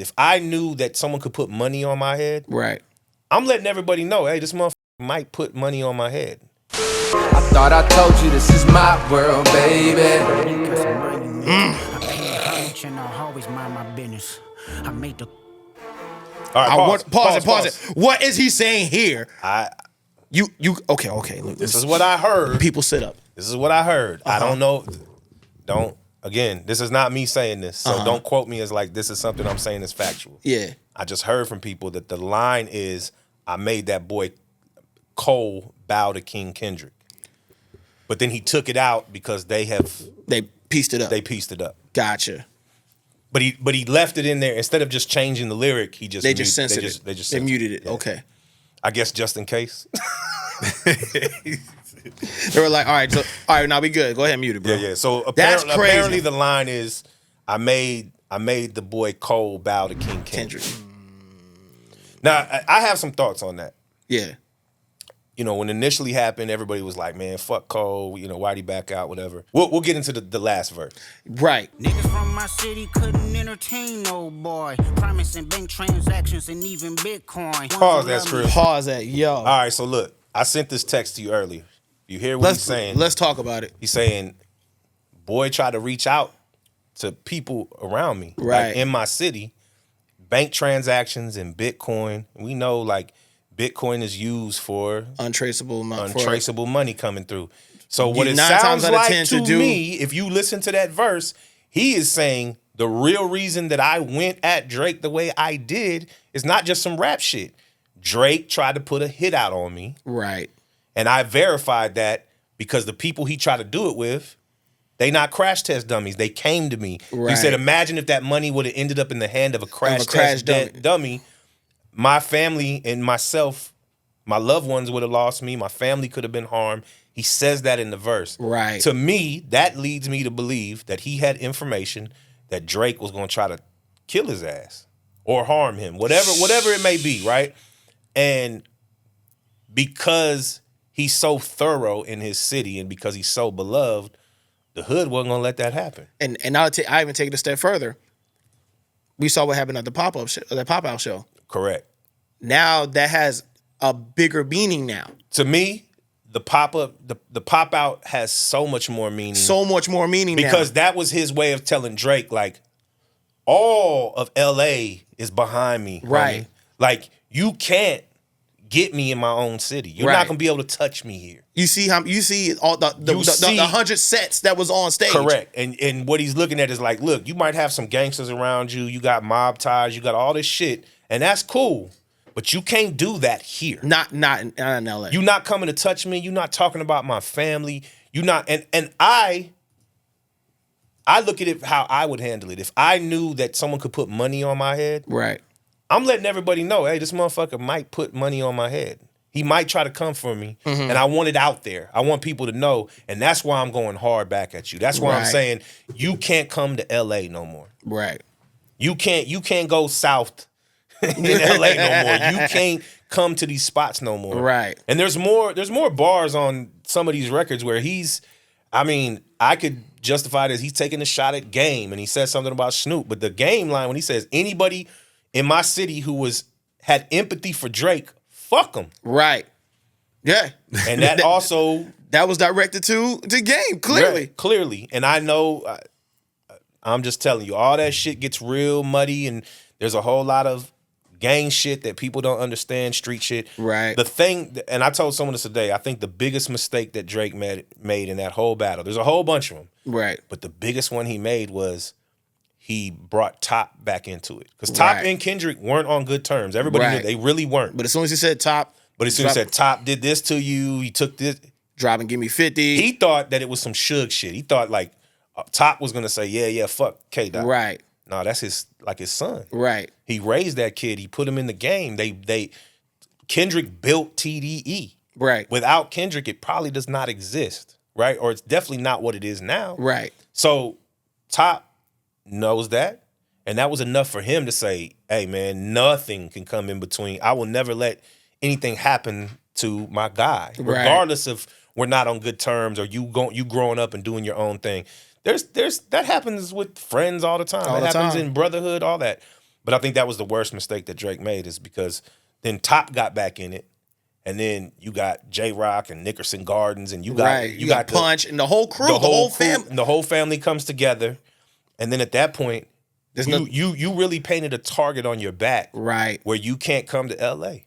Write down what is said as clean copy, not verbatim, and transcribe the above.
If I knew that someone could put money on my head, Right. I'm letting everybody know, hey, this motherfucker might put money on my head. I thought I told you this is my world, baby. Always mind my business. I made the. All right, pause it. What is he saying here? Okay. This is what I heard. People sit up. This is what I heard. I don't know. Again, this is not me saying this, so don't quote me as like this is something I'm saying is factual. Yeah. I just heard from people that the line is, I made that boy Cole bow to King Kendrick. But then he took it out because they pieced it up. They pieced it up. Gotcha. But he left it in there instead of just changing the lyric. They just censored it. They muted it. Yeah. Okay. I guess just in case. They were like, all right, now we good. Go ahead and mute it, bro. Yeah. So That's crazy. Apparently the line is, I made the boy Cole bow to King Kendrick. Now, I have some thoughts on that. Yeah. You know, when it initially happened, everybody was like, man, fuck Cole, why'd he back out, whatever. We'll get into the last verse. Right. Niggas from my city couldn't entertain no boy. Promising bank transactions and even Bitcoin. Pause that, Chris. Pause that, yo. All right, so look, I sent this text to you earlier. You hear what he's saying? Let's talk about it. He's saying, boy tried to reach out to people around me. Right. Like in my city, bank transactions and Bitcoin. We know, like, Bitcoin is used for untraceable money coming through. So what it sounds like to me, if you listen to that verse, he is saying the real reason that I went at Drake the way I did is not just some rap shit. Drake tried to put a hit out on me. Right. And I verified that because the people he tried to do it with, they not crash test dummies. They came to me. Right. He said, imagine if that money would have ended up in the hand of a crash test dummy. My family and myself, my loved ones would have lost me. My family could have been harmed. He says that in the verse. Right. To me, that leads me to believe that he had information that Drake was going to try to kill his ass or harm him, whatever it may be, right? And because he's so thorough in his city and because he's so beloved, the hood wasn't going to let that happen. And I even take it a step further. We saw what happened at the pop-out show. Correct. Now that has a bigger meaning now. To me, the pop-out has so much more meaning. So much more meaning because that was his way of telling Drake, like, all of LA is behind me. Right. Homie. Like, you can't get me in my own city. You're not gonna be able to touch me here. You see all the 100 sets that was on stage. Correct. And what he's looking at is like, look, you might have some gangsters around you, you got mob ties, you got all this shit, and that's cool. But you can't do that here. Not in LA. You're not coming to touch me. You're not talking about my family. You're not, and I look at it how I would handle it. If I knew that someone could put money on my head, right, I'm letting everybody know, hey, this motherfucker might put money on my head. He might try to come for me, and I want it out there. I want people to know, and that's why I'm going hard back at you. That's why I'm saying you can't come to LA no more. Right. You can't go south in LA no more. You can't come to these spots no more. Right. And there's more bars on some of these records where I could justify it as he's taking a shot at Game, and he says something about Snoop, but the Game line when he says anybody in my city who had empathy for Drake, fuck him. Right. Yeah. And that also that was directed to Game, clearly. Right, clearly. And I know I'm just telling you, all that shit gets real muddy, and there's a whole lot of gang shit that people don't understand, street shit. Right. The thing, and I told someone this today, I think the biggest mistake that Drake made in that whole battle, there's a whole bunch of them. Right. But the biggest one he made was he brought Top back into it. Because Top and Kendrick weren't on good terms. Everybody knew they really weren't. But as soon as he said Top. But as soon as he said Top did this to you, he took this. Drop and give me 50. He thought that it was some Suge shit. He thought like Top was going to say, yeah, fuck K-Dot. Right. No, that's his son. Right. He raised that kid. He put him in the game. Kendrick built TDE. Right. Without Kendrick, it probably does not exist. Right. Or it's definitely not what it is now. Right. So Top knows that. And that was enough for him to say, hey, man, nothing can come in between. I will never let anything happen to my guy, regardless of we're not on good terms or you growing up and doing your own thing. There's that happens with friends all the time. That happens in brotherhood, all that. But I think that was the worst mistake that Drake made, is because then Top got back in it. And then you got J-Rock and Nickerson Gardens, and you got Punch and the whole crew, the whole family. The whole family comes together. And then at that point, you really painted a target on your back, right? Where you can't come to LA.